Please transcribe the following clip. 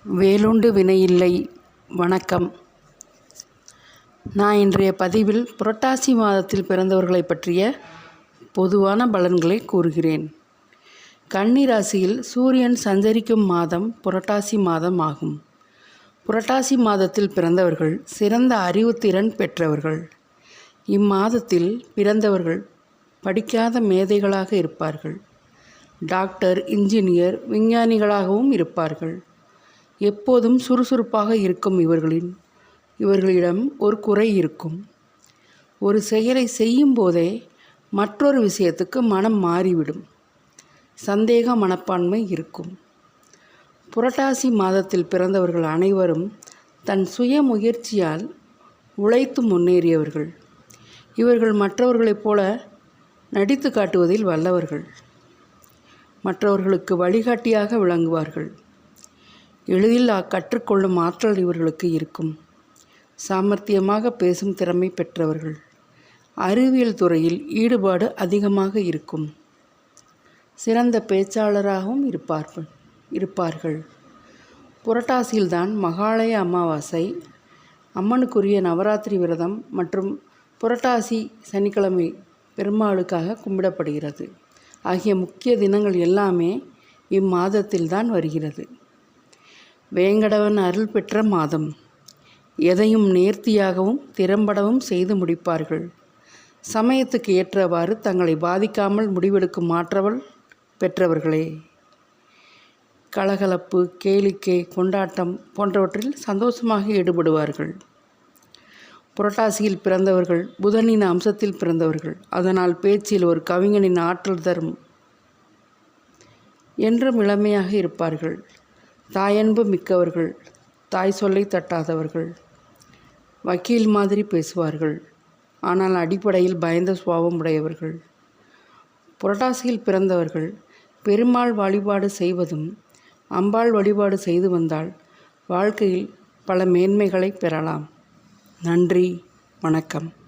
வேலுண்டு வினையில்லை. வணக்கம். நான் இன்றைய பதிவில் புரட்டாசி மாதத்தில் பிறந்தவர்களை பற்றிய பொதுவான பலன்களை கூறுகிறேன். கன்னி ராசியில் சூரியன் சஞ்சரிக்கும் மாதம் புரட்டாசி மாதம் ஆகும். புரட்டாசி மாதத்தில் பிறந்தவர்கள் சிறந்த அறிவுத்திறன் பெற்றவர்கள். இம்மாதத்தில் பிறந்தவர்கள் படிக்காத மேதைகளாக இருப்பார்கள். டாக்டர், இன்ஜினியர், விஞ்ஞானிகளாகவும் இருப்பார்கள். எப்போதும் சுறுசுறுப்பாக இருக்கும் இவர்களிடம் ஒரு குறை இருக்கும். ஒரு செயலை செய்யும் போதே மற்றொரு விஷயத்துக்கு மனம் மாறிவிடும். சந்தேக மனப்பான்மை இருக்கும். புரட்டாசி மாதத்தில் பிறந்தவர்கள் அனைவரும் தன் சுய முயற்சியால் உழைத்து முன்னேறியவர்கள். இவர்கள் மற்றவர்களைப் போல நடித்து காட்டுவதில் வல்லவர்கள். மற்றவர்களுக்கு வழிகாட்டியாக விளங்குவார்கள். எளிதில் கற்றுக்கொள்ளும் ஆற்றல் இவர்களுக்கு இருக்கும். சாமர்த்தியமாக பேசும் திறமை பெற்றவர்கள். அறிவியல் துறையில் ஈடுபாடு அதிகமாக இருக்கும். சிறந்த பேச்சாளராகவும் இருப்பார்கள். புரட்டாசியில்தான் மகாலய அமாவாசை, அம்மனுக்குரிய நவராத்திரி விரதம் மற்றும் புரட்டாசி சனிக்கிழமை பெருமாளுக்காக கும்பிடப்படுகிறது ஆகிய முக்கிய தினங்கள் எல்லாமே இம்மாதத்தில்தான் வருகிறது. வேங்கடவன் அருள் பெற்ற மாதம். எதையும் நேர்த்தியாகவும் திறம்படவும் செய்து முடிப்பார்கள். சமயத்துக்கு ஏற்றவாறு தங்களை பாதிக்காமல் முடிவெடுக்கும் ஆற்றல் பெற்றவர்களே. கலகலப்பு, கேளிக்கை, கொண்டாட்டம் போன்றவற்றில் சந்தோஷமாக ஈடுபடுவார்கள். புரட்டாசியில் பிறந்தவர்கள் புதனின் அம்சத்தில் பிறந்தவர்கள். அதனால் பேச்சில் ஒரு கவிஞனின் ஆற்றல் தரும். என்றும் இளமையாக இருப்பார்கள். தாயன்பு மிக்கவர்கள். தாய் சொல்லை தட்டாதவர்கள். வக்கீல் மாதிரி பேசுவார்கள். ஆனால் அடிப்படையில் பயந்த சுபாவம் உடையவர்கள். புரட்டாசியில் பிறந்தவர்கள் பெருமாள் வழிபாடு செய்வதும் அம்பாள் வழிபாடு செய்து வந்தால் வாழ்க்கையில் பல மேன்மைகளை பெறலாம். நன்றி. வணக்கம்.